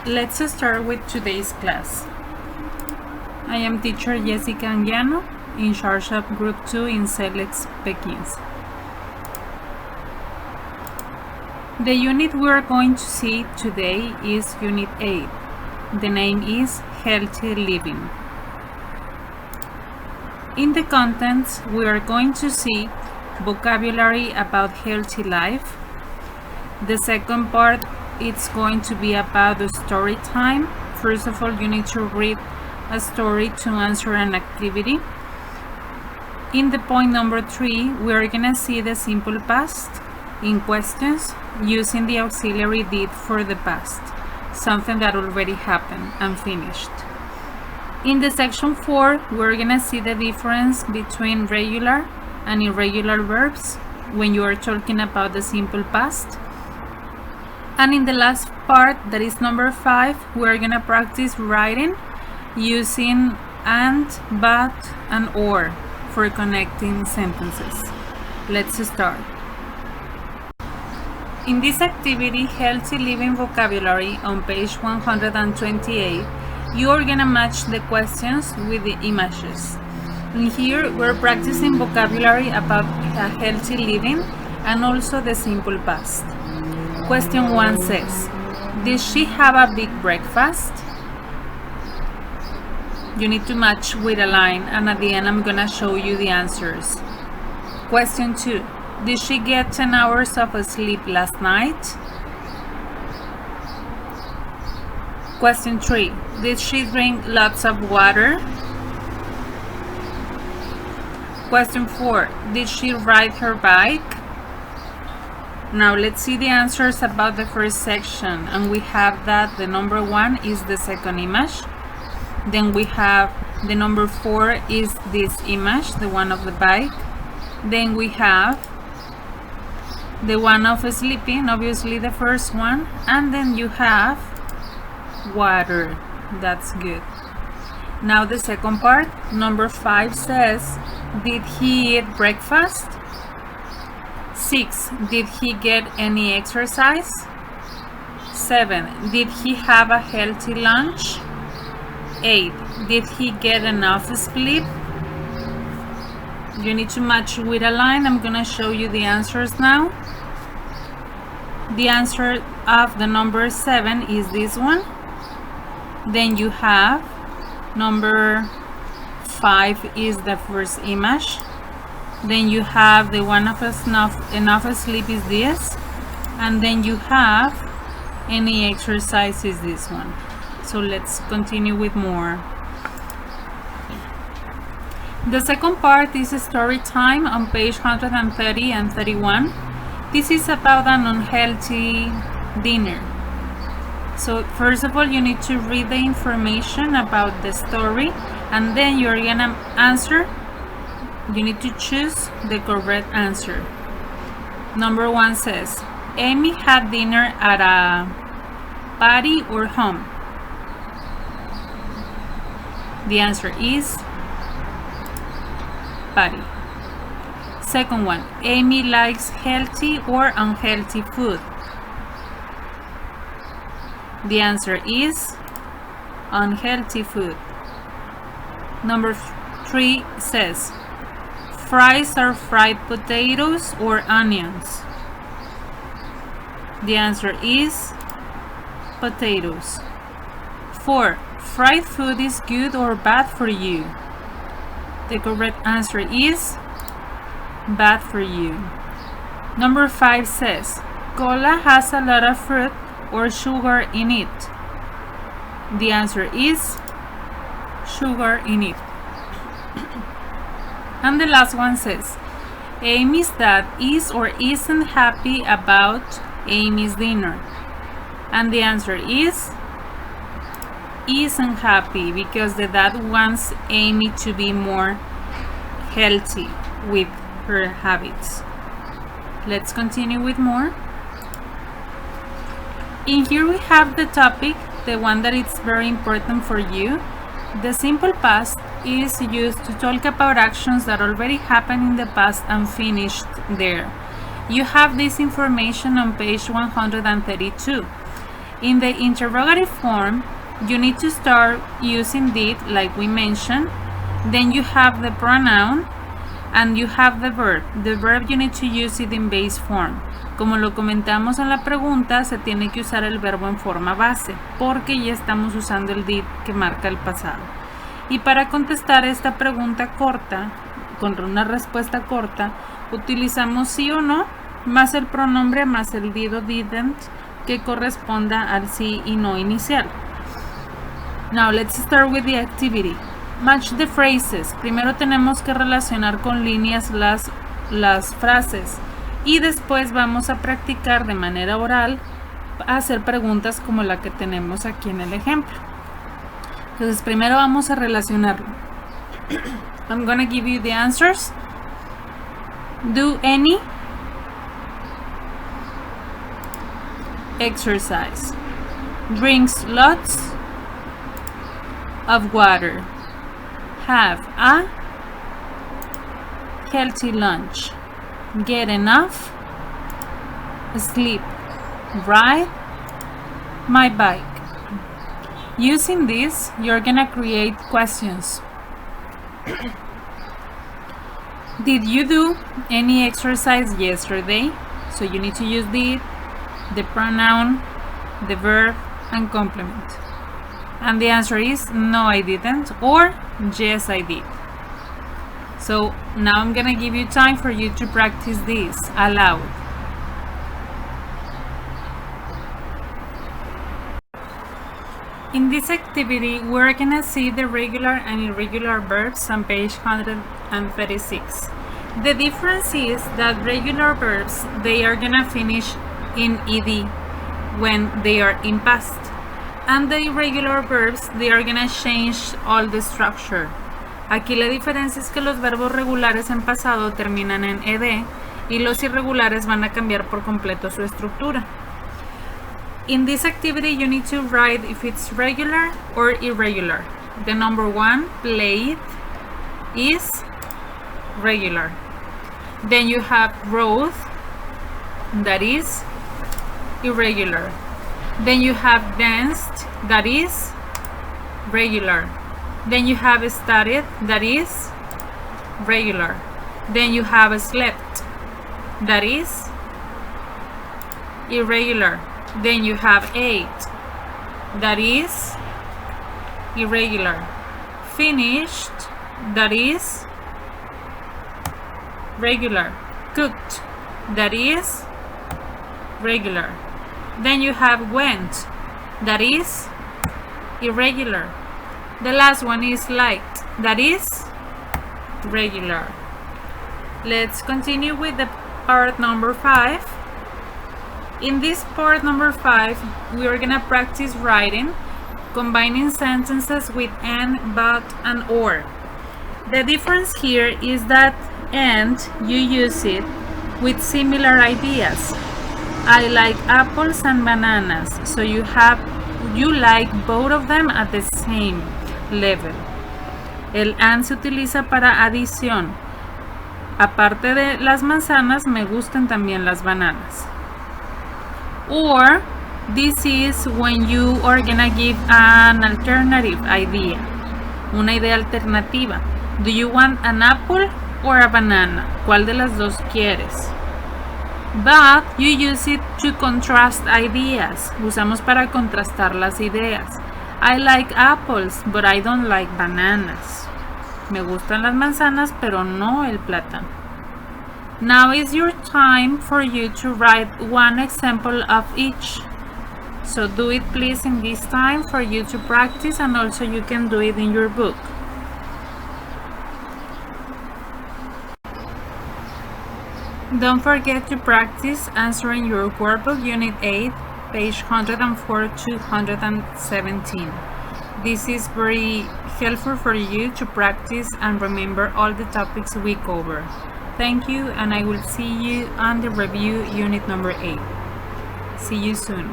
Let's start with today's class. I am teacher Jessica Anguiano, in charge of Group 2 in Celex Pekins. The unit we are going to see today is Unit 8. The name is Healthy Living. In the contents, we are going to see vocabulary about healthy life. The second part, it's going to be about the story time. First of all, you need to read a story to answer an activity. In the point number 3, we are going to see the simple past in questions using the auxiliary did for the past, something that already happened and finished. In the section 4, we're going to see the difference between regular and irregular verbs when you are talking about the simple past. And in the last part, that is number 5, we're going to practice writing using and, but, and or for connecting sentences. Let's start. In this activity, Healthy Living Vocabulary, on page 128, you are going to match the questions with the images. And here, we're practicing vocabulary about healthy living and also the simple past. Question 1 says, did she have a big breakfast? You need to match with a line, and at the end I'm gonna show you the answers. Question 2, did she get 10 hours of sleep last night? Question 3, did she drink lots of water? Question 4, did she ride her bike? Now let's see the answers about the first section, and we have that the number 1 is the second image. Then we have the number 4 is this image, the one of the bike. Then we have the one of sleeping, obviously the first one. And then you have water. That's good. Now the second part, number 5 says, did he eat breakfast? 6, did he get any exercise? 7, did he have a healthy lunch? 8, did he get enough sleep? You need to match with a line. I'm gonna show you the answers now. The answer of the number 7 is this one. Then you have number 5 is the first image. Then you have the one of enough sleep is this. And then you have any exercise is this one. So let's continue with more. The second part is story time on page 130 and 31. This is about an unhealthy dinner. So first of all, you need to read the information about the story, and then you're gonna answer. You need to choose the correct answer. Number 1 says, Amy had dinner at a party or home? The answer is party. Second one, Amy likes healthy or unhealthy food? The answer is unhealthy food. Number 3 says, fries are fried potatoes or onions? The answer is potatoes. 4, fried food is good or bad for you? The correct answer is bad for you. Number 5 says, cola has a lot of fruit or sugar in it? The answer is sugar in it. And the last one says, Amy's dad is or isn't happy about Amy's dinner? And the answer is isn't happy, because the dad wants Amy to be more healthy with her habits. Let's continue with more. In here we have the topic, the one that is very important for you. The simple past is used to talk about actions that already happened in the past and finished there. You have this information on page 132. In the interrogative form, you need to start using did, like we mentioned. Then you have the pronoun and you have the verb. The verb you need to use it in base form. Como lo comentamos en la pregunta, se tiene que usar el verbo en forma base, porque ya estamos usando el did que marca el pasado. Y para contestar esta pregunta corta, con una respuesta corta, utilizamos sí o no, más el pronombre, más el did o didn't, que corresponda al sí y no inicial. Now let's start with the activity. Match the phrases. Primero tenemos que relacionar con líneas las frases. Y después vamos a practicar de manera oral a hacer preguntas como la que tenemos aquí en el ejemplo. Entonces primero vamos a relacionarlo. I'm gonna give you the answers. Do any exercise. Drinks lots of water. Have a healthy lunch. Get enough sleep. Ride my bike. Using this, you're gonna create questions. Did you do any exercise yesterday? So you need to use did, the pronoun, the verb, and complement. And the answer is no, I didn't, or yes, I did. So now I'm gonna give you time for you to practice this aloud. In this activity, we're gonna see the regular and irregular verbs on page 136. The difference is that regular verbs, they are gonna finish in ed when they are in past. And the irregular verbs, they are gonna change all the structure. Aquí la diferencia es que los verbos regulares en pasado terminan en ed y los irregulares van a cambiar por completo su estructura. In this activity, you need to write if it's regular or irregular. The number 1, played, is regular. Then you have wrote, that is irregular. Then you have danced, that is regular. Then you have studied, that is regular. Then you have slept, that is irregular. Then you have ate, that is irregular. Finished, that is regular. Cooked, that is regular. Then you have went, that is irregular. The last one is liked, that is regular. Let's continue with the part number 5. In this part number 5, we are gonna practice writing, combining sentences with and, but, and or. The difference here is that and, you use it with similar ideas. I like apples and bananas, so you like both of them at the same level. El and se utiliza para adición. Aparte de las manzanas, me gustan también las bananas. Or, this is when you are gonna give an alternative idea. Una idea alternativa. Do you want an apple or a banana? ¿Cuál de las dos quieres? But you use it to contrast ideas. Usamos para contrastar las ideas. I like apples, but I don't like bananas. Me gustan las manzanas, pero no el plátano. Now is your time for you to write one example of each. So do it please in this time for you to practice, and also you can do it in your book. Don't forget to practice answering your workbook Unit 8, page 104 to 117. This is very helpful for you to practice and remember all the topics we cover. Thank you, and I will see you on the review Unit number 8. See you soon.